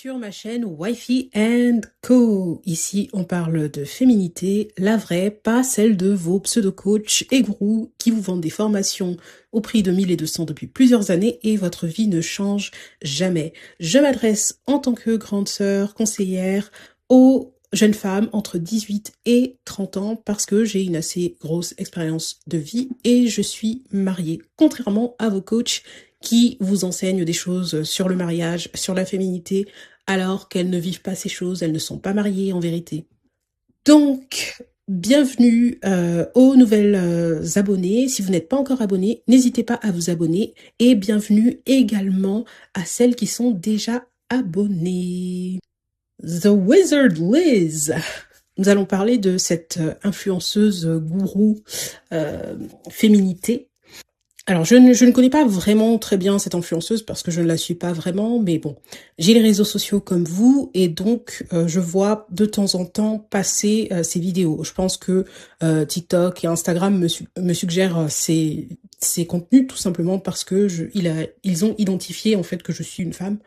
sur ma chaîne Wifey Co. Ici, on parle de féminité, la vraie, pas celle de vos pseudo-coachs et gourous qui vous vendent des formations au prix de 1200 depuis plusieurs années et votre vie ne change jamais. Je m'adresse en tant que grande sœur, conseillère aux jeunes femmes entre 18 et 30 ans parce que j'ai une assez grosse expérience de vie et je suis mariée. Contrairement à vos coachs qui vous enseignent des choses sur le mariage, sur la féminité, alors qu'elles ne vivent pas ces choses, elles ne sont pas mariées en vérité. Donc, bienvenue aux nouvelles abonnées. Si vous n'êtes pas encore abonné, n'hésitez pas à vous abonner. Et bienvenue également à celles qui sont déjà abonnées. The Wizard Liz. Nous allons parler de cette influenceuse gourou féminité. Alors, je ne connais pas vraiment très bien cette influenceuse parce que je ne la suis pas vraiment, mais bon, j'ai les réseaux sociaux comme vous et donc je vois de temps en temps passer ces vidéos. Je pense que TikTok et Instagram me suggèrent ces contenus tout simplement parce que ils ont identifié en fait que je suis une femme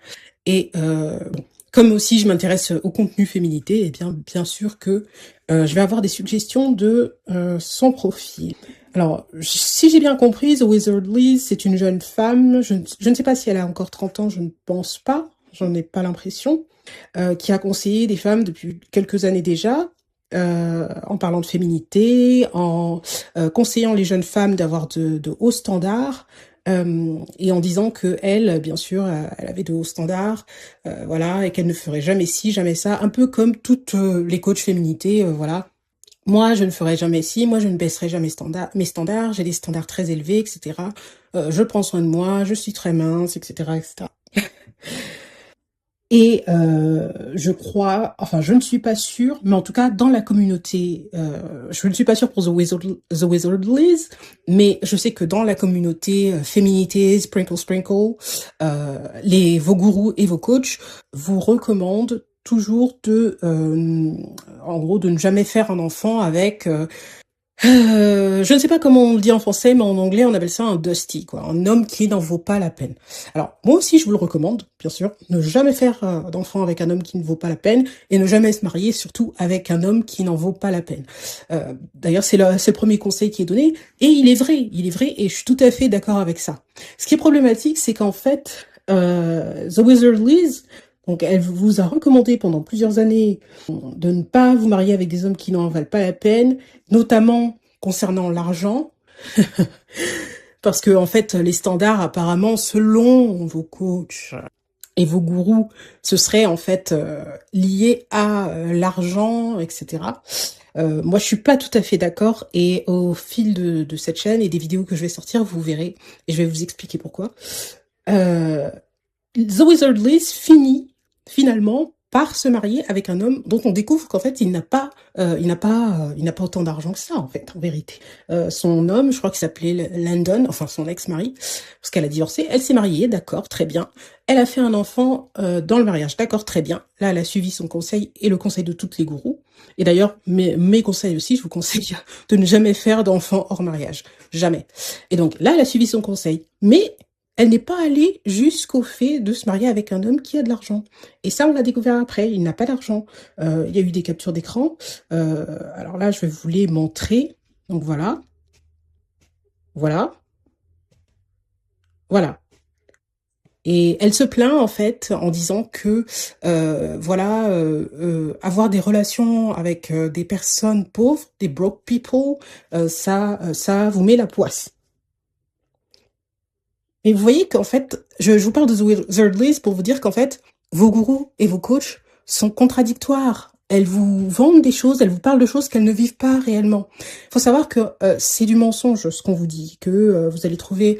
et bon. Comme aussi je m'intéresse au contenu féminité, et bien sûr que je vais avoir des suggestions de son profil. Alors, si j'ai bien compris, The Wizard Liz, c'est une jeune femme, je ne sais pas si elle a encore 30 ans, je ne pense pas, j'en ai pas l'impression, qui a conseillé des femmes depuis quelques années déjà, en parlant de féminité, en conseillant les jeunes femmes d'avoir de hauts standards, et en disant que elle, bien sûr, elle avait de hauts standards, voilà, et qu'elle ne ferait jamais ci, jamais ça, un peu comme toutes les coachs féminité, voilà. Moi, je ne ferai jamais ci, moi, je ne baisserai jamais mes standards, j'ai des standards très élevés, etc. Je prends soin de moi, je suis très mince, etc., etc. Et je crois, enfin, je ne suis pas sûre, mais en tout cas, dans la communauté, je ne suis pas sûre pour The Wizard Liz, mais je sais que dans la communauté féminité, sprinkle, vos gourous et vos coachs vous recommandent toujours en gros, de ne jamais faire un enfant avec, je ne sais pas comment on le dit en français, mais en anglais, on appelle ça un dusty, quoi, un homme qui n'en vaut pas la peine. Alors, moi aussi, je vous le recommande, bien sûr, ne jamais faire d'enfant avec un homme qui ne vaut pas la peine, et ne jamais se marier, surtout, avec un homme qui n'en vaut pas la peine. D'ailleurs, c'est le premier conseil qui est donné, et il est vrai, et je suis tout à fait d'accord avec ça. Ce qui est problématique, c'est qu'en fait, The Wizard Liz, donc elle vous a recommandé pendant plusieurs années de ne pas vous marier avec des hommes qui n'en valent pas la peine, notamment concernant l'argent, parce que en fait les standards apparemment selon vos coachs et vos gourous, ce serait en fait lié à l'argent, etc. Moi je suis pas tout à fait d'accord et au fil de cette chaîne et des vidéos que je vais sortir, vous verrez et je vais vous expliquer pourquoi. The Wizard Liz finit finalement par se marier avec un homme dont on découvre qu'en fait il n'a pas autant d'argent que ça en fait en vérité. Son homme, je crois qu'il s'appelait Landon, enfin son ex-mari, parce qu'elle a divorcé, elle s'est mariée, d'accord, très bien. Elle a fait un enfant dans le mariage, d'accord, très bien. Là, elle a suivi son conseil et le conseil de toutes les gourous. Et d'ailleurs, mes conseils aussi, je vous conseille de ne jamais faire d'enfant hors mariage, jamais. Et donc là, elle a suivi son conseil, mais elle n'est pas allée jusqu'au fait de se marier avec un homme qui a de l'argent. Et ça, on l'a découvert après, il n'a pas d'argent. Il y a eu des captures d'écran. Alors là, je vais vous les montrer. Donc voilà. Voilà. Voilà. Et elle se plaint en fait en disant que avoir des relations avec des personnes pauvres, des broke people, ça vous met la poisse. Mais vous voyez qu'en fait, je vous parle de The Wizard Liz pour vous dire qu'en fait, vos gourous et vos coachs sont contradictoires. Elles vous vendent des choses, elles vous parlent de choses qu'elles ne vivent pas réellement. Il faut savoir que c'est du mensonge ce qu'on vous dit, que vous allez trouver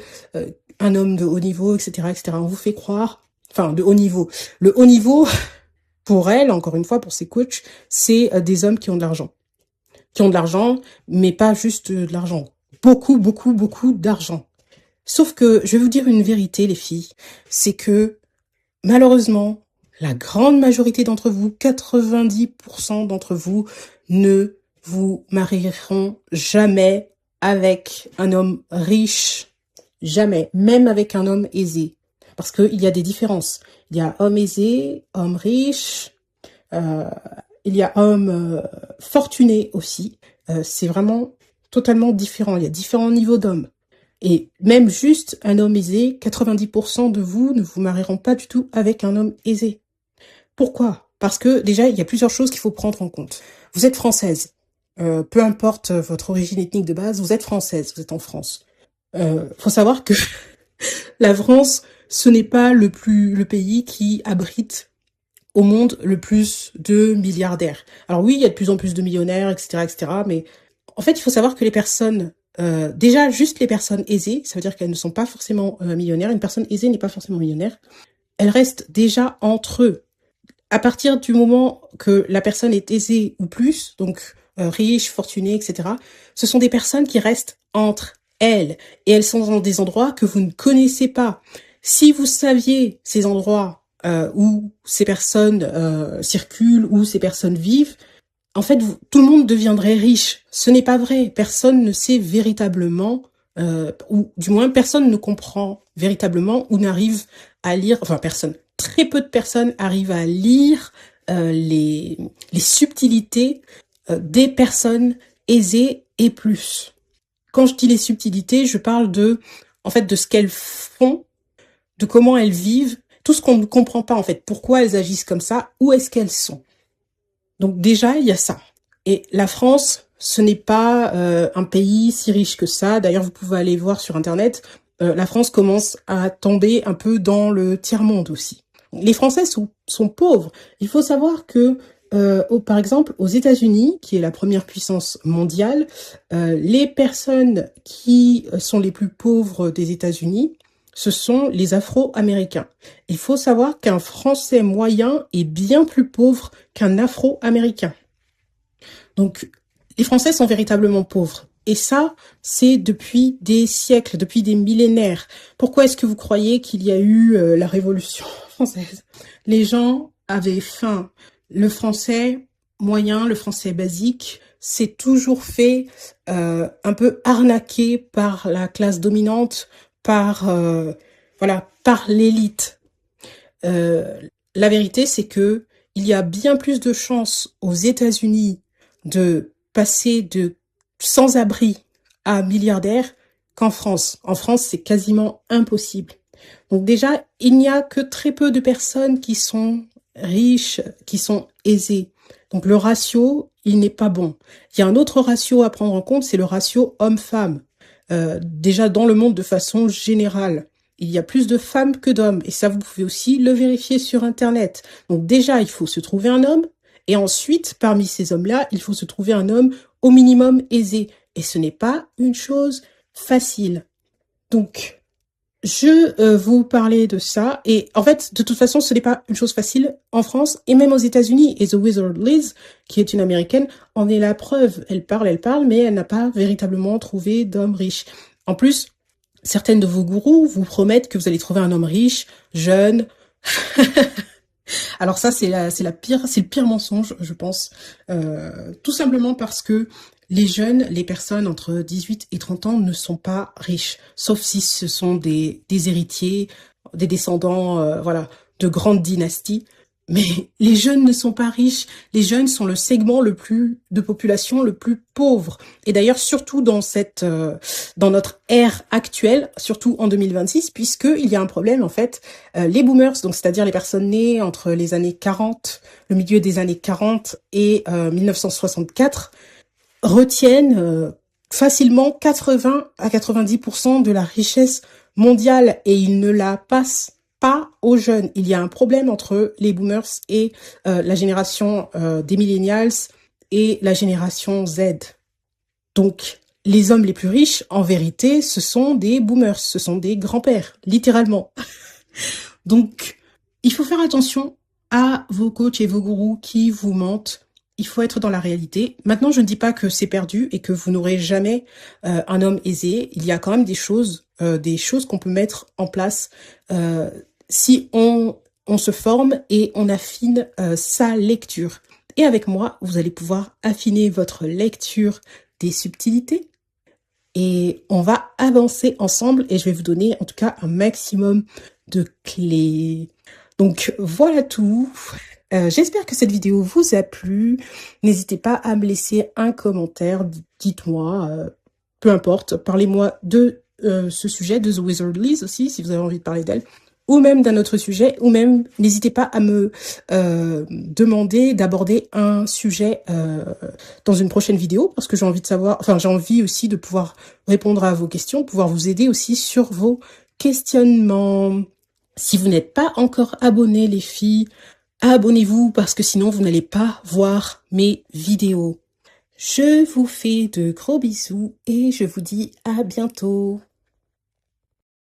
un homme de haut niveau, etc., etc. On vous fait croire, enfin de haut niveau. Le haut niveau, pour elle, encore une fois, pour ses coachs, c'est des hommes qui ont de l'argent. Qui ont de l'argent, mais pas juste de l'argent. Beaucoup, beaucoup, beaucoup d'argent. Sauf que, je vais vous dire une vérité, les filles, c'est que, malheureusement, la grande majorité d'entre vous, 90% d'entre vous, ne vous marieront jamais avec un homme riche. Jamais. Même avec un homme aisé. Parce qu'il y a des différences. Il y a homme aisé, homme riche, euh, il y a homme fortuné aussi. C'est vraiment totalement différent. Il y a différents niveaux d'hommes. Et même juste un homme aisé, 90% de vous ne vous marieront pas du tout avec un homme aisé. Pourquoi? Parce que déjà, il y a plusieurs choses qu'il faut prendre en compte. Vous êtes française. Peu importe votre origine ethnique de base, vous êtes française, vous êtes en France. Faut savoir que la France, ce n'est pas le pays qui abrite au monde le plus de milliardaires. Alors oui, il y a de plus en plus de millionnaires, etc., etc., mais en fait, il faut savoir que les personnes, déjà juste les personnes aisées, ça veut dire qu'elles ne sont pas forcément millionnaires. Une personne aisée n'est pas forcément millionnaire. Elle reste déjà entre eux. À partir du moment que la personne est aisée ou plus, donc riche, fortunée, etc., ce sont des personnes qui restent entre elles. Et elles sont dans des endroits que vous ne connaissez pas. Si vous saviez ces endroits où ces personnes circulent, où ces personnes vivent, en fait, tout le monde deviendrait riche. Ce n'est pas vrai. Personne ne sait véritablement, ou du moins personne ne comprend véritablement ou n'arrive à lire, enfin personne, très peu de personnes arrivent à lire les subtilités des personnes aisées et plus. Quand je dis les subtilités, je parle en fait, de ce qu'elles font, de comment elles vivent, tout ce qu'on ne comprend pas en fait, pourquoi elles agissent comme ça, où est-ce qu'elles sont. Donc déjà, il y a ça. Et la France, ce n'est pas un pays si riche que ça. D'ailleurs, vous pouvez aller voir sur Internet, la France commence à tomber un peu dans le tiers-monde aussi. Les Français sont pauvres. Il faut savoir que, par exemple, aux États-Unis, qui est la première puissance mondiale, les personnes qui sont les plus pauvres des États-Unis, ce sont les Afro-Américains. Il faut savoir qu'un Français moyen est bien plus pauvre qu'un Afro-Américain. Donc, les Français sont véritablement pauvres. Et ça, c'est depuis des siècles, depuis des millénaires. Pourquoi est-ce que vous croyez qu'il y a eu la Révolution française? Les gens avaient faim. Le français moyen, le français basique, c'est toujours fait un peu arnaqué par la classe dominante, par l'élite. La vérité, c'est que il y a bien plus de chances aux États-Unis de passer de sans-abri à milliardaire qu'en France. En France, c'est quasiment impossible. Donc déjà, il n'y a que très peu de personnes qui sont riches, qui sont aisées. Donc le ratio, il n'est pas bon. Il y a un autre ratio à prendre en compte, c'est le ratio homme-femme. Déjà dans le monde de façon générale, il y a plus de femmes que d'hommes. Et ça, vous pouvez aussi le vérifier sur Internet. Donc déjà, il faut se trouver un homme. Et ensuite, parmi ces hommes-là, il faut se trouver un homme au minimum aisé. Et ce n'est pas une chose facile. Donc, je vous parlais de ça. Et en fait, de toute façon, ce n'est pas une chose facile en France et même aux États-Unis. Et The Wizard Liz, qui est une Américaine, en est la preuve. Elle parle, mais elle n'a pas véritablement trouvé d'homme riche. En plus, certaines de vos gourous vous promettent que vous allez trouver un homme riche, jeune. Alors ça, c'est le pire mensonge, je pense. Tout simplement parce que les jeunes, les personnes entre 18 et 30 ans ne sont pas riches, sauf si ce sont des héritiers, des descendants, de grandes dynasties. Mais les jeunes ne sont pas riches. Les jeunes sont le segment de population le plus pauvre. Et d'ailleurs, surtout dans dans notre ère actuelle, surtout en 2026, puisqu'il y a un problème, en fait. Les boomers, donc c'est-à-dire les personnes nées entre les années 40, le milieu des années 40 et 1964, retiennent facilement 80 à 90% de la richesse mondiale et ils ne la passent pas aux jeunes. Il y a un problème entre les boomers et la génération des millennials et la génération Z. Donc, les hommes les plus riches, en vérité, ce sont des boomers, ce sont des grands-pères, littéralement. Donc, il faut faire attention à vos coachs et vos gourous qui vous mentent. Il faut être dans la réalité. Maintenant, je ne dis pas que c'est perdu et que vous n'aurez jamais un homme aisé. Il y a quand même des choses qu'on peut mettre en place si on se forme et on affine sa lecture. Et avec moi, vous allez pouvoir affiner votre lecture des subtilités. Et on va avancer ensemble et je vais vous donner en tout cas un maximum de clés. Donc voilà tout. J'espère que cette vidéo vous a plu. N'hésitez pas à me laisser un commentaire. Dites-moi, peu importe, parlez-moi de ce sujet, de The Wizardlies aussi, si vous avez envie de parler d'elle, ou même d'un autre sujet, ou même n'hésitez pas à me demander d'aborder un sujet dans une prochaine vidéo, parce que j'ai envie de savoir, enfin j'ai envie aussi de pouvoir répondre à vos questions, pouvoir vous aider aussi sur vos questionnements. Si vous n'êtes pas encore abonnés, les filles, abonnez-vous parce que sinon vous n'allez pas voir mes vidéos. Je vous fais de gros bisous et je vous dis à bientôt.